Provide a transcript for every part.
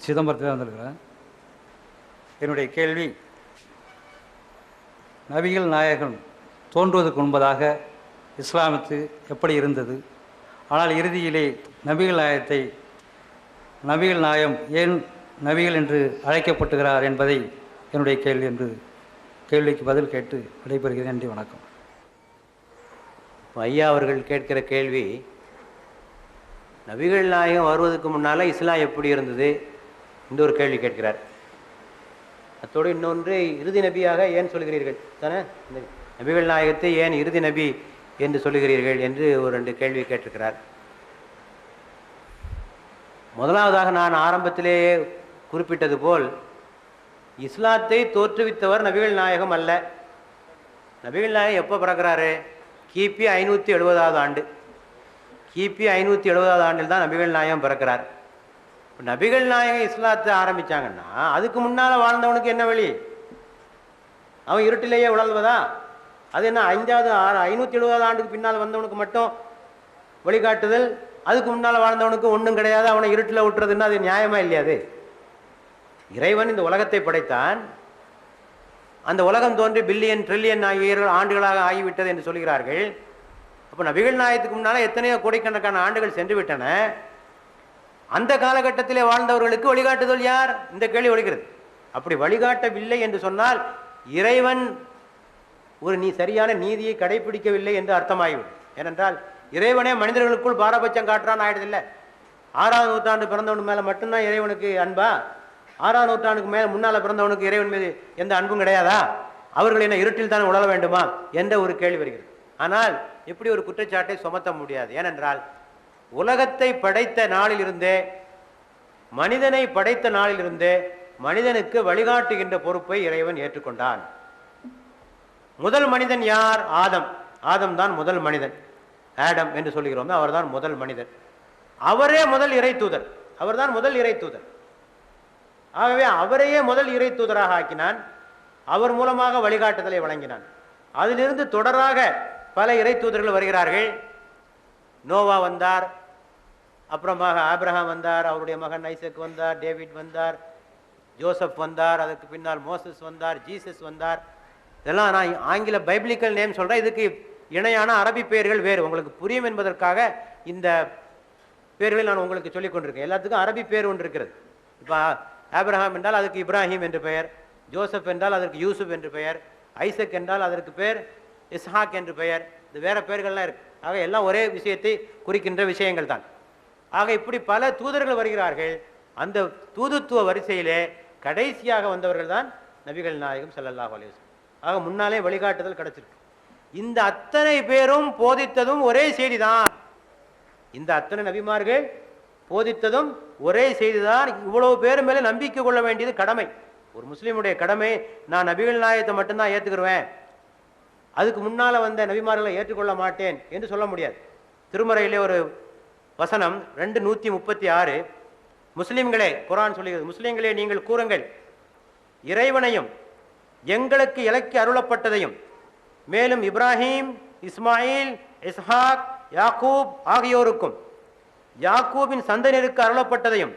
சிதம்பரத்தில் வந்திருக்கிறேன். என்னுடைய கேள்வி, நபிகள் நாயகம் தோன்றுவதற்கு முன்பதாக இஸ்லாமத்து எப்படி இருந்தது? ஆனால் இறுதியிலே நபிகள் நாயகத்தை நபிகள் நாயம் ஏன் நபிகள் என்று அழைக்கப்பட்டுகிறார் என்பதை என்னுடைய கேள்வி என்று கேள்விக்கு பதில் கேட்டு விடைபெறுகிறேன். நன்றி, வணக்கம். ஐயா அவர்கள் கேட்கிற கேள்வி, நபிகள் நாயகம் வருவதற்கு முன்னால் இஸ்லாம் எப்படி இருந்தது இந்த ஒரு கேள்வி கேட்கிறார். அத்தோடு இன்னொன்று, இறுதி நபியாக ஏன் சொல்கிறீர்கள் தானே, இந்த நபிகள் நாயகத்தை ஏன் இறுதி நபி என்று சொல்லுகிறீர்கள் என்று ஒரு 2 கேள்வி கேட்டிருக்கிறார். முதலாவதாக நான் ஆரம்பத்திலேயே குறிப்பிட்டது போல், இஸ்லாத்தை தோற்றுவித்தவர் நபிகள் நாயகம் அல்ல. நபிகள் நாயகம் எப்போ பிறக்கிறாரு? கிபி 570 ஆண்டு. கிபி 570 ஆண்டில் தான் நபிகள் நாயகம் பிறக்கிறார். நபிகள் நாயகம் இஸ்லாத்தை ஆரம்பித்தாங்கன்னா அதுக்கு முன்னால் வாழ்ந்தவனுக்கு என்ன வழி? அவன் இருட்டிலேயே உழல்வதா? அது என்ன 570 ஆண்டுக்கு பின்னால் வந்தவனுக்கு மட்டும் வழிகாட்டுதல், அதுக்கு முன்னால் வாழ்ந்தவனுக்கு ஒன்றும் கிடையாது, அவனை இருட்டில் விட்டுறதுன்னா அது நியாயமா இல்லையாது? இறைவன் இந்த உலகத்தை படைத்தான். அந்த உலகம் தோன்றி பில்லியன் ட்ரில்லியன் ஆண்டுகளாக ஆகிவிட்டது என்று சொல்கிறார்கள். அப்போ நபிகள் நாயகத்துக்கு முன்னால் எத்தனையோ கோடிக்கணக்கான ஆண்டுகள் சென்று விட்டன. அந்த காலகட்டத்திலே வாழ்ந்தவர்களுக்கு வழிகாட்டுதல் யார்? இந்த கேள்வி வருகிறது. அப்படி வழிகாட்டவில்லை என்று சொன்னால் இறைவன் ஒரு சரியான நீதியை கடைபிடிக்கவில்லை என்று அர்த்தமாகிவிடும். ஏனென்றால் இறைவனே மனிதர்களுக்குள் பாரபட்சம் காட்டுறான் ஆயிடுதில்லை. 6ஆம் நூற்றாண்டு பிறந்தவன் மேலே மட்டும்தான் இறைவனுக்கு அன்பா? 6ஆம் நூற்றாண்டுக்கு மேலே முன்னால் பிறந்தவனுக்கு இறைவன் மீது எந்த அன்பும் கிடையாதா? அவர்கள் என்ன இருட்டில் தான் உழல வேண்டுமா என்ற ஒரு கேள்வி வருகிறது. ஆனால் இப்படி ஒரு குற்றச்சாட்டை சுமத்த முடியாது. ஏனென்றால் உலகத்தை படைத்த நாளிலிருந்தே, மனிதனை படைத்த நாளிலிருந்தே மனிதனுக்கு வழிகாட்டுகின்ற பொறுப்பை இறைவன் ஏற்றுக்கொண்டான். முதல் மனிதன் யார்? ஆதம். ஆதம் தான் முதல் மனிதன். ஆடம் என்று சொல்கிறோம், அவர் தான் முதல் மனிதன். அவரே முதல் இறை தூதர். அவர் தான் முதல் இறை தூதர். ஆகவே அவரையே முதல் இறை தூதராக ஆக்கினான். அவர் மூலமாக வழிகாட்டுதலை வழங்கினான். அதிலிருந்து தொடராக பல இறை தூதர்கள் வருகிறார்கள். நோவா வந்தார், அப்புறமாக ஆபிரகாம் வந்தார், அவருடைய மகன் ஐசக் வந்தார், டேவிட் வந்தார், ஜோசப் வந்தார், அதற்கு பின்னால் மோசஸ் வந்தார், ஜீசஸ் வந்தார். இதெல்லாம் நான் ஆங்கில பைபிளிக்கல் நேம் சொல்கிறேன். இதுக்கு இணையான அரபி பெயர்கள் வேறு. உங்களுக்கு புரியும் என்பதற்காக இந்த பெயர்களை நான் உங்களுக்கு சொல்லிக் கொண்டிருக்கேன். எல்லாத்துக்கும் அரபி பெயர் ஒன்று இருக்கிறது. இப்போ ஆபிரகாம் என்றால் அதுக்கு இப்ராஹிம் என்று பெயர், ஜோசப் என்றால் அதற்கு யூசுப் என்று பெயர், ஐசக் என்றால் அதற்கு பெயர் இஸ்ஹாக் என்று பெயர். இது வேற பெயர்கள்லாம் இருக்கு. ஆக எல்லாம் ஒரே விஷயத்தை குறிக்கின்ற விஷயங்கள் தான். ஆக இப்படி பல தூதர்கள் வருகிறார்கள். அந்த தூதுத்துவ வரிசையிலே கடைசியாக வந்தவர்கள் தான் நபிகள் நாயகம் ஸல்லல்லாஹு அலைஹி வஸல்லம். ஆக முன்னாலே வழிகாட்டுதல் கிடைச்சிருக்கு. இந்த அத்தனை பேரும் போதித்ததும் ஒரே செய்தி தான். இந்த அத்தனை நபிமார்கள் போதித்ததும் ஒரே செய்திதான். இவ்வளவு பேர் மேலே நம்பிக்கை கொள்ள வேண்டியது கடமை. ஒரு முஸ்லீமுடைய கடமை, நான் நபிகள் நாயகத்தை மட்டும்தான் ஏற்றுக்கிறேன், அதுக்கு முன்னால் வந்த நபிமார்களை ஏற்றுக்கொள்ள மாட்டேன் என்று சொல்ல முடியாது. திருமறையிலே ஒரு வசனம் 2:136, முஸ்லீம்களே, குர்ஆன் சொல்லுகிறது, முஸ்லீம்களே நீங்கள் கூறுங்கள், இறைவனையும் எங்களுக்கு இலக்கி அருளப்பட்டதையும், மேலும் இப்ராஹிம், இஸ்மாயில், இஸ்ஹாக், யாக்கூப் ஆகியோருக்கும் யாக்கூபின் சந்ததியருக்கு அருளப்பட்டதையும்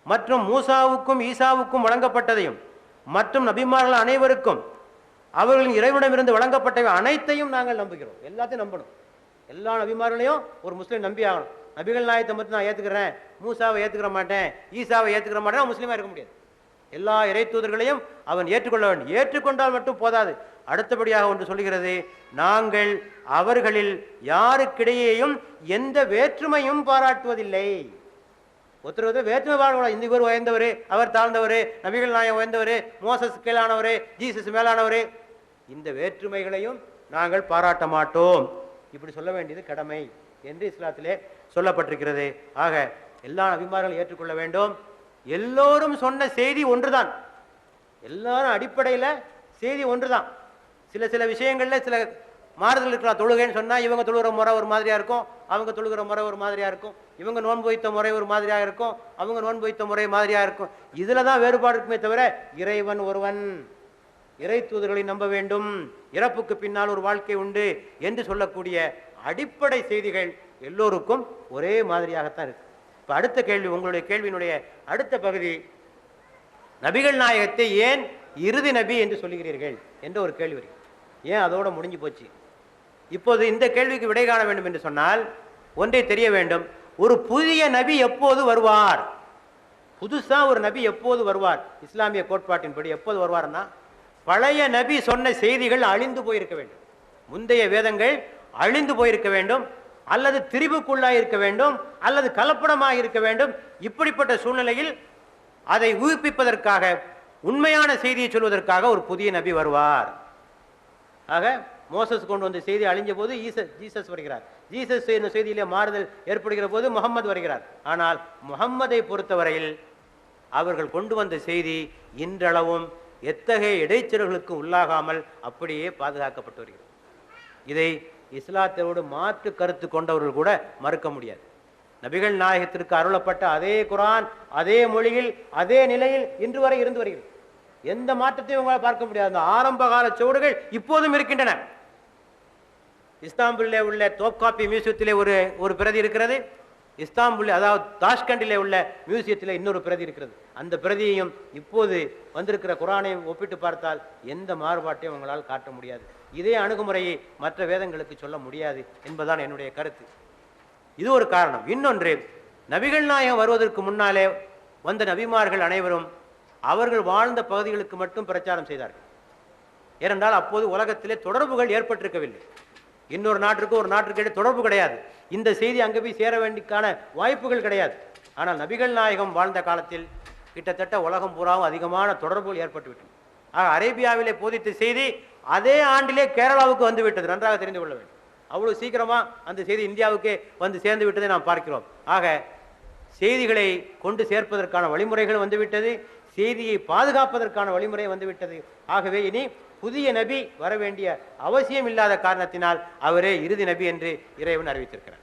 மற்றும் மூசாவுக்கும் ஈசாவுக்கும் வழங்கப்பட்டதையும் மற்றும் நபிமார்கள் அனைவருக்கும் அவர்களின் இறைவனிடமிருந்து வழங்கப்பட்டவை அனைத்தையும் நாங்கள் நம்புகிறோம். எல்லாத்தையும் நம்பணும். எல்லா நபிமார்களையும் ஒரு முஸ்லீம் நம்பி ஆகணும். நபிகள் நாயகத்தை மட்டும் நான் ஏற்றுக்கிறேன், மூசாவை ஏற்றுக்கிற மாட்டேன், ஈசாவை ஏற்றுக்கிற மாட்டேன், முஸ்லீமாக இருக்க முடியாது. எல்லா இறை தூதர்களையும் அவன் ஏற்றுக்கொள்ள வேண்டும். ஏற்றுக்கொண்டால் மட்டும் போதாது. அடுத்தபடியாக ஒன்று சொல்கிறது, நாங்கள் அவர்களில் யாருக்கிடையேயும் எந்த வேற்றுமையும் பாராட்டுவதில்லை. ஒருத்தர் வேற்றுமை பாராட்டக்கூடாது. இந்த இவர் உயர்ந்தவர், அவர் தாழ்ந்தவர், நபிகள் நாயகம் உயர்ந்தவர், மோசஸ் கீழானவர், ஜீசஸ் மேலானவர், இந்த வேற்றுமைகளையும் நாங்கள் பாராட்ட மாட்டோம். இப்படி சொல்ல வேண்டியது கடமை என்று இஸ்லாத்திலே சொல்லப்பட்டிருக்கிறது. ஆக எல்லா நபிமார்களும் ஏற்றுக்கொள்ள வேண்டும். எல்லோரும் சொன்ன செய்தி ஒன்றுதான். எல்லாரும் அடிப்படையில் செய்தி ஒன்றுதான். சில விஷயங்கள்ல சில மாறுதல் இருக்கலாம். தொழுகைன்னு சொன்னால் இவங்க தொழுகிற முறை ஒரு மாதிரியாக இருக்கும், அவங்க தொழுகிற முறை ஒரு மாதிரியாக இருக்கும், இவங்க நோன்பு வைத்த முறை ஒரு மாதிரியாக இருக்கும், அவங்க நோன்பு வைத்த முறை மாதிரியாக இருக்கும். இதில் தான் வேறுபாடு இருக்குமே தவிர இறைவன் ஒருவன், இறை தூதர்களை நம்ப வேண்டும், இறப்புக்கு பின்னால் ஒரு வாழ்க்கை உண்டு என்று சொல்லக்கூடிய அடிப்படை செய்திகள் எல்லோருக்கும் ஒரே மாதிரியாகத்தான் இருக்கு. இப்போ அடுத்த கேள்வி, உங்களுடைய கேள்வியினுடைய அடுத்த பகுதி, நபிகள் நாயகத்தை ஏன் இறுதி நபி என்று சொல்லுகிறீர்கள் என்ற ஒரு கேள்வி வருகிறது. ஏன் அதோட முடிஞ்சு போச்சு? இப்போது இந்த கேள்விக்கு விடை காண வேண்டும் என்று சொன்னால் ஒன்றை தெரிய வேண்டும். ஒரு புதிய நபி எப்போது வருவார்? புதுசா ஒரு நபி எப்போது வருவார்? இஸ்லாமிய கோட்பாட்டின்படி எப்போது வருவார்னா, பழைய நபி சொன்ன செய்திகள் அழிந்து போயிருக்க வேண்டும், முந்தைய வேதங்கள் அழிந்து போயிருக்க வேண்டும், அல்லது திரிவுக்குள்ளாக இருக்க வேண்டும், அல்லது கலப்படமாக இருக்க வேண்டும். இப்படிப்பட்ட சூழ்நிலையில் அதை ஊக்குவிப்பதற்காக, உண்மையான செய்தியை சொல்வதற்காக ஒரு புதிய நபி வருவார். ஆக மோசஸ் கொண்டு வந்த செய்தி அழிஞ்ச போது ஜீசஸ் வருகிறார். ஜீசஸ் செய்தியிலே மாறுதல் ஏற்படுகிற போது முகம்மது வருகிறார். ஆனால் முகம்மதை பொறுத்தவரையில் அவர்கள் கொண்டு வந்த செய்தி இன்றளவும் எத்தகைய இடைச்சல்களுக்கு உள்ளாகாமல் அப்படியே பாதுகாக்கப்பட்டு வருகிறது. இதை இஸ்லாத்தோடு மாற்று கருத்து கொண்டவர்கள் கூட மறுக்க முடியாது. நபிகள் நாயகத்திற்கு அருளப்பட்ட அதே குர்ஆன் அதே மொழியில் அதே நிலையில் இன்று வரை இருந்து வருகிறது. எந்த மாற்றத்தையும் உங்களால் பார்க்க முடியாது. அந்த ஆரம்ப கால சுவடுகள் இப்போதும் இருக்கின்றன. இஸ்தாம்புல்லே உள்ள தோப்காப்பி மியூசியத்திலே ஒரு பிரதி இருக்கிறது. இஸ்தாம்புல், அதாவது தாஷ்கண்டிலே உள்ள மியூசியத்தில் இன்னொரு பிரதி இருக்கிறது. அந்த பிரதியையும் இப்போது வந்திருக்கிற குர்ஆனையும் ஒப்பிட்டு பார்த்தால் எந்த மாறுபாட்டையும் உங்களால் காட்ட முடியாது. இதே அணுகுமுறையை மற்ற வேதங்களுக்கு சொல்ல முடியாது என்பதுதான் என்னுடைய கருத்து. இது ஒரு காரணம். இன்னொன்று, நபிகள் நாயகம் வருவதற்கு முன்னாலே வந்த நபிமார்கள் அனைவரும் அவர்கள் வாழ்ந்த பகுதிகளுக்கு மட்டும் பிரச்சாரம் செய்தார்கள். ஏனென்றால் அப்போது உலகத்திலே தொடர்புகள் ஏற்பட்டிருக்கவில்லை. இன்னொரு நாட்டிற்கு ஒரு நாட்டிற்கு இடையே தொடர்பு கிடையாது. இந்த செய்தி அங்கே போய் சேர வேண்டிக்கான வாய்ப்புகள் கிடையாது. ஆனால் நபிகள் நாயகம் வாழ்ந்த காலத்தில் கிட்டத்தட்ட உலகம் பூராவும் அதிகமான தொடர்புகள் ஏற்பட்டுவிட்டன. ஆக அரேபியாவிலே போதித்த செய்தி அதே ஆண்டிலே கேரளாவுக்கு வந்து விட்டது. நன்றாக தெரிந்து கொள்ள வேண்டும். அவ்வளவு சீக்கிரமா அந்த செய்தி இந்தியாவுக்கே வந்து சேர்ந்து விட்டதை நாம் பார்க்கிறோம். ஆக செய்திகளை கொண்டு சேர்ப்பதற்கான வழிமுறைகள் வந்துவிட்டது, செய்தியை பாதுகாப்பதற்கான வழிமுறை வந்துவிட்டது. ஆகவே இனி புதிய நபி வர வேண்டிய அவசியம் இல்லாத காரணத்தினால் அவரே இறுதி நபி என்று இறைவன் அறிவித்திருக்கிறார்.